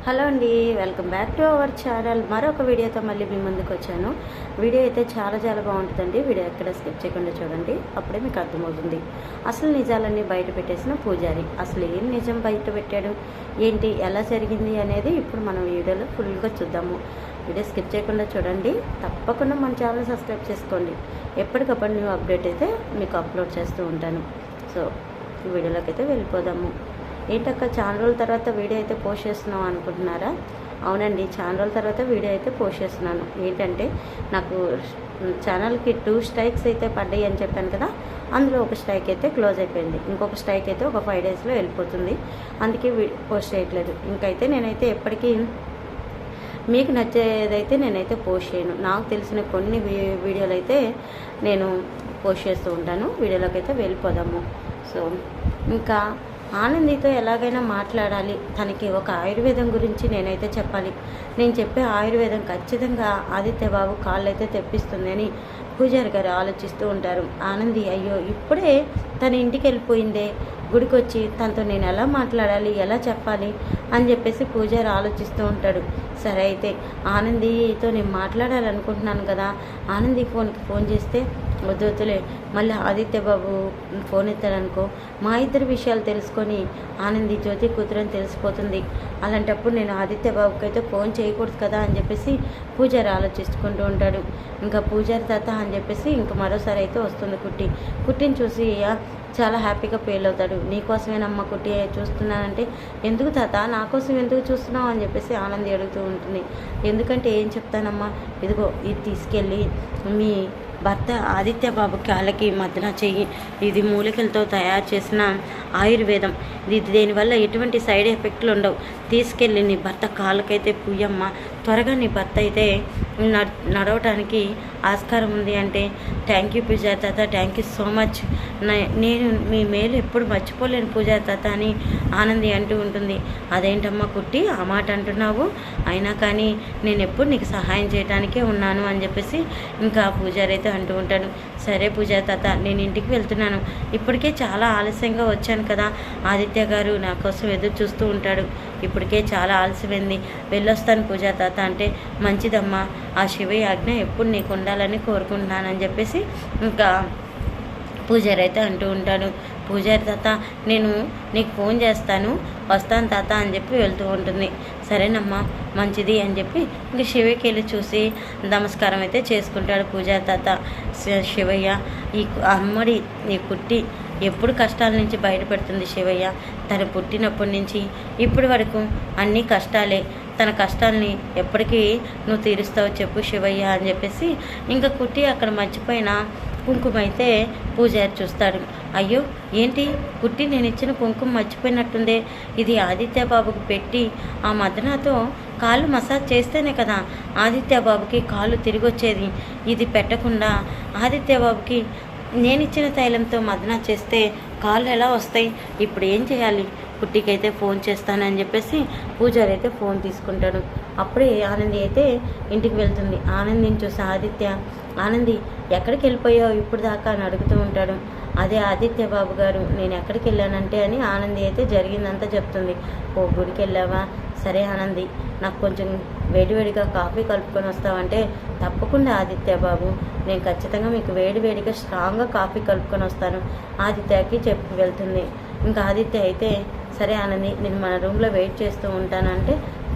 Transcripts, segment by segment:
Hello అండి, welcome back to our channel. మరొక వీడియోతో మళ్ళీ మీ ముందుకు వచ్చాను. వీడియో అయితే చాలా బాగుంటుందండి. వీడియో ఎక్కడ స్కిప్ చేయకుండా చూడండి, అప్పుడే మీకు అర్థమవుతుంది. అసలు నిజాలన్నీ బయట పెట్టేసిన పూజారి అసలు ఏం నిజం బయట పెట్టాడు, ఏంటి, ఎలా జరిగింది అనేది ఇప్పుడు మనం వీడియోలో ఫుల్గా చూద్దాము. వీడియో స్కిప్ చేయకుండా చూడండి. తప్పకుండా మన ఛానల్ సబ్స్క్రైబ్ చేసుకోండి. ఎప్పటికప్పుడు న్యూ అప్డేట్ అయితే మీకు అప్లోడ్ చేస్తూ ఉంటాను. సో ఈ వీడియోలోకి అయితే వెళ్ళిపోదాము. ఏంటక్క చాలా రోజుల తర్వాత వీడియో అయితే పోస్ట్ చేస్తున్నాం అనుకుంటున్నారా? అవునండి, చాలా రోజుల తర్వాత వీడియో అయితే పోస్ట్ చేస్తున్నాను. ఏంటంటే నాకు ఛానల్కి 2 స్ట్రైక్స్ అయితే పడ్డాయి అని చెప్పాను కదా, అందులో ఒక స్ట్రైక్ అయితే క్లోజ్ అయిపోయింది. ఇంకొక స్ట్రైక్ అయితే ఒక 5 డేస్లో వెళ్ళిపోతుంది. అందుకే పోస్ట్ చేయట్లేదు. ఇంకైతే నేనైతే ఎప్పటికీ మీకు నచ్చేదైతే నేనైతే పోస్ట్ చేయను. నాకు తెలిసిన కొన్ని వీడియోలు అయితే నేను పోస్ట్ చేస్తూ ఉంటాను. వీడియోలోకి అయితే వెళ్ళిపోదాము. సో ఇంకా ఆనందితో ఎలాగైనా మాట్లాడాలి. తనకి ఒక ఆయుర్వేదం గురించి నేనైతే చెప్పాలి. నేను చెప్పే ఆయుర్వేదం ఖచ్చితంగా ఆదిత్య బాబు కాళ్ళు అయితే తెప్పిస్తుంది అని పూజారి గారు ఆలోచిస్తూ ఉంటారు. ఆనంది అయ్యో ఇప్పుడే తన ఇంటికి వెళ్ళిపోయిందే, గుడికి వచ్చి తనతో నేను ఎలా మాట్లాడాలి, ఎలా చెప్పాలి అని చెప్పేసి పూజారి ఆలోచిస్తూ ఉంటాడు. సరే అయితే ఆనందితో నేను మాట్లాడాలనుకుంటున్నాను కదా, ఆనంది ఫోన్ చేస్తే వద్దులే, మళ్ళీ ఆదిత్య బాబు ఫోన్ ఎత్తాడనుకో మా ఇద్దరి విషయాలు తెలుసుకొని ఆనంది జ్యోతి కూతురని తెలిసిపోతుంది. అలాంటప్పుడు నేను ఆదిత్య బాబుకి అయితే ఫోన్ చేయకూడదు కదా అని చెప్పేసి పూజారి ఆలోచించుకుంటూ ఉంటాడు. ఇంకా పూజారి తాత అని చెప్పేసి ఇంకా మరోసారి అయితే వస్తుంది కుట్టిని చూసి చాలా హ్యాపీగా ఫీల్ అవుతాడు. నీకోసమేనమ్మ కుట్టి చూస్తున్నానంటే, ఎందుకు తాత నా కోసం ఎందుకు చూస్తున్నావు అని చెప్పేసి ఆనంది అడుగుతూ ఉంటుంది. ఎందుకంటే ఏం చెప్తానమ్మా, ఇదిగో ఇది తీసుకెళ్ళి మీ భర్త ఆదిత్య బాబు కాళ్ళకి మద్దన చెయ్యి. ఇది మూలికలతో తయారు చేసిన ఆయుర్వేదం. ఇది దీనివల్ల ఎటువంటి సైడ్ ఎఫెక్ట్లు ఉండవు. తీసుకెళ్ళి నీ భర్త కాళ్ళకైతే పూయమ్మ, త్వరగా నీ భర్త అయితే నడవటానికి ఆస్కారం ఉంది అంటే, థ్యాంక్ యూ పూజారి తాత, థ్యాంక్ యూ సో మచ్. నేను మీ మేలు ఎప్పుడు మర్చిపోలేను పూజారి తాత అని ఆనంది అంటూ ఉంటుంది. అదేంటమ్మా కుట్టి ఆ మాట అంటున్నావు, అయినా కానీ నేను ఎప్పుడు నీకు సహాయం చేయడానికే ఉన్నాను అని చెప్పేసి ఇంకా పూజారి అయితే అంటూ ఉంటాడు. సరే పూజారి తాత, నేను ఇంటికి వెళ్తున్నాను. ఇప్పటికే చాలా ఆలస్యంగా వచ్చాను కదా, ఆదిత్య గారు నా కోసం ఎదురు చూస్తూ ఉంటాడు. ఇప్పటికే చాలా ఆలస్యమైంది, వెళ్ళొస్తాను పూజారి తాత అంటే, మంచిదమ్మా, ఆ శివయ్య ఆజ్ఞ ఎప్పుడు నీకు ఉండాలని కోరుకుంటున్నానని చెప్పేసి ఇంకా పూజారి అయితే అంటూ ఉంటాడు. పూజారి తాత, నేను నీకు ఫోన్ చేస్తాను, వస్తాను తాత అని చెప్పి వెళ్తూ ఉంటుంది. సరేనమ్మా మంచిది అని చెప్పి ఇంక శివయ్యకి వెళ్ళి చూసి నమస్కారం అయితే చేసుకుంటాడు పూజారి తాత. శివయ్య, ఈ అమ్మడి ఈ కుట్టి ఎప్పుడు కష్టాల నుంచి బయటపడుతుంది శివయ్య. తను పుట్టినప్పటి నుంచి ఇప్పటి వరకు అన్నీ కష్టాలే. తన కష్టాలని ఎప్పటికీ నువ్వు తీరుస్తావు చెప్పు శివయ్య అని చెప్పేసి ఇంకా కుట్టి అక్కడ మర్చిపోయిన కుంకుమ అయితే పూజారి చూస్తాడు. అయ్యో ఏంటి కుట్టి, నేను ఇచ్చిన కుంకుమ మర్చిపోయినట్టుందే. ఇది ఆదిత్య బాబుకి పెట్టి ఆ మదనతో కాళ్ళు మసాజ్ చేస్తేనే కదా ఆదిత్య బాబుకి కాళ్ళు తిరిగి వచ్చేది. ఇది పెట్టకుండా ఆదిత్య బాబుకి నేను ఇచ్చిన తైలంతో మదన చేస్తే కాళ్ళు ఎలా వస్తాయి? ఇప్పుడు ఏం చేయాలి? కుట్టికైతే ఫోన్ చేస్తానని చెప్పేసి పూజారి అయితే ఫోన్ తీసుకుంటాడు. అప్పుడే ఆనంది అయితే ఇంటికి వెళ్తుంది. ఆనందిని చూసి ఆదిత్య, ఆనంది ఎక్కడికి వెళ్ళిపోయావు ఇప్పుడు దాకా అని అడుగుతూ ఉంటాడు. అదే ఆదిత్య బాబు గారు, నేను ఎక్కడికి వెళ్ళానంటే అని ఆనంది అయితే జరిగిందంతా చెప్తుంది. ఓ గుడికి వెళ్ళావా? సరే ఆనంది, నాకు కొంచెం వేడివేడిగా కాఫీ కలుపుకొని వస్తావంటే, తప్పకుండా ఆదిత్య బాబు, నేను ఖచ్చితంగా మీకు వేడివేడిగా స్ట్రాంగ్గా కాఫీ కలుపుకొని వస్తాను ఆదిత్యకి చెప్పి వెళ్తుంది. ఇంకా ఆదిత్య అయితే సరే ఆనంది, నేను మన రూమ్లో వెయిట్ చేస్తూ ఉంటానంటే,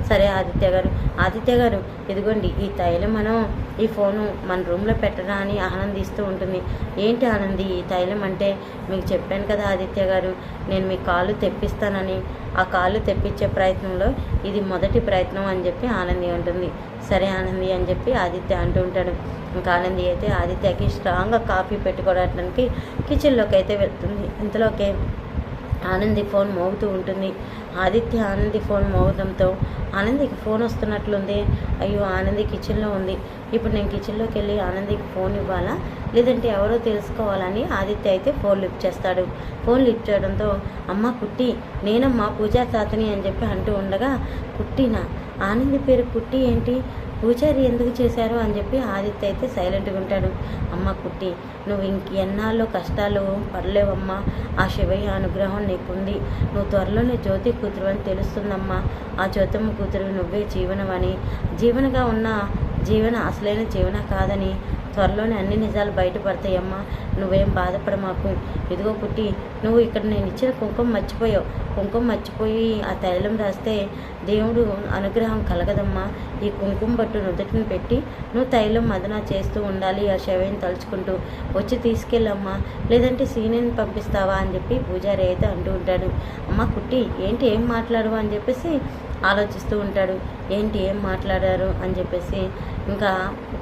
సరే ఆదిత్య గారు ఇదిగోండి ఈ తైలం, మనం ఈ ఫోను మన రూమ్లో పెట్టరా అని ఆనందిస్తూ ఉంటుంది. ఏంటి ఆనంది ఈ తైలం అంటే, మీకు చెప్పాను కదా ఆదిత్య గారు, నేను మీ కాళ్ళు తెప్పిస్తానని. ఆ కాళ్ళు తెప్పించే ప్రయత్నంలో ఇది మొదటి ప్రయత్నం అని చెప్పి ఆనంది ఉంటుంది. సరే ఆనంది అని చెప్పి ఆదిత్య అంటూ ఉంటాడు. ఇంకా ఆనంది అయితే ఆదిత్యకి స్ట్రాంగ్గా కాఫీ పెట్టుకోవడానికి కిచెన్లోకి అయితే వెళ్తుంది. ఇంతలోకే ఆనంది ఫోన్ మోగుతూ ఉంటుంది. ఆనంది ఫోన్ మోగడంతో ఆనందికి ఫోన్ వస్తున్నట్లుంది. అయ్యో ఆనంది కిచెన్లో ఉంది, ఇప్పుడు నేను కిచెన్లోకి వెళ్ళి ఆనందికి ఫోన్ ఇవ్వాలా లేదంటే ఎవరో తెలుసుకోవాలని ఆదిత్య అయితే ఫోన్ లిఫ్ట్ చేస్తాడు. ఫోన్ లిఫ్ట్ చేయడంతో, అమ్మ కుట్టి, నేనమ్మా పూజా తాతని అని చెప్పి అంటూ ఉండగా, కుట్టినా? ఆనంది పేరు కుట్టి ఏంటి? పూజారి ఎందుకు చేశారు అని చెప్పి ఆదిత్య అయితే సైలెంట్గా ఉంటాడు. అమ్మ కుట్టి, నువ్వు ఇంకెన్నాళ్ళు కష్టాలు పడలేవమ్మా, ఆ శివయ్య అనుగ్రహం నీకుంది. నువ్వు త్వరలోనే జ్యోతి కూతురు అని తెలుస్తుందమ్మా. ఆ జ్యోతమ్మ కూతురు నువ్వే జీవనమని, జీవనగా ఉన్న జీవన అసలైన జీవన కాదని త్వరలోనే అన్ని నిజాలు బయటపడతాయమ్మా. నువ్వేం బాధపడమాకు. ఇదిగో పుట్టి, నువ్వు ఇక్కడ నేను ఇచ్చిన కుంకుమ మర్చిపోయావు. కుంకుమ మర్చిపోయి ఆ తైలం రాస్తే దేవుడు అనుగ్రహం కలగదమ్మా. ఈ కుంకుమ బట్టు నుదుటిని పెట్టి నువ్వు తైలం మదన చేస్తూ ఉండాలి. ఆ శవయ్యని తలుచుకుంటూ వచ్చి తీసుకెళ్ళమ్మా, లేదంటే సీనియర్ని పంపిస్తావా అని చెప్పి పూజారి అయితే అంటూ ఉంటాడు. అమ్మ కుట్టి, ఏంటి ఏం మాట్లాడు అని చెప్పేసి ఆలోచిస్తూ ఉంటాడు. ఏంటి ఏం మాట్లాడారు అని చెప్పేసి ఇంకా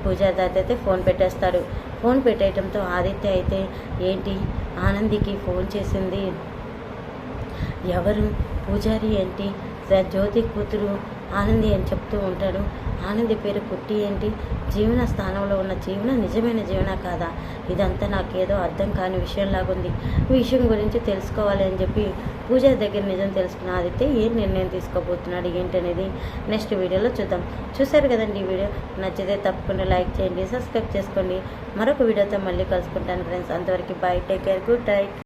పూజారి తాత అయితే ఫోన్ పెట్టేస్తాడు. ఫోన్ పెట్టేయడంతో ఆదిత్య అయితే ఏంటి ఆనందికి ఫోన్ చేసింది ఎవరు, పూజారి ఏంటి, జ్యోతి కూతురు ఆనంది అని చెప్తూ ఉంటాడు. ఆనంది పేరు కుట్టి ఏంటి, జీవన స్థానంలో ఉన్న జీవన నిజమైన జీవన కాదా? ఇదంతా నాకేదో అర్థం కాని విషయంలాగుంది. ఈ విషయం గురించి తెలుసుకోవాలి అని చెప్పి పూజారి దగ్గర నిజం తెలుసుకున్న ఆదిత్య ఏం నిర్ణయం తీసుకోబోతున్నాడు ఏంటనేది నెక్స్ట్ వీడియోలో చూద్దాం. చూశారు కదండి ఈ వీడియో, నచ్చితే తప్పకుండా లైక్ చేయండి, సబ్స్క్రైబ్ చేసుకోండి. మరొక వీడియోతో మళ్ళీ కలుసుకుంటాను ఫ్రెండ్స్. అంతవరకు bye, take care, good night.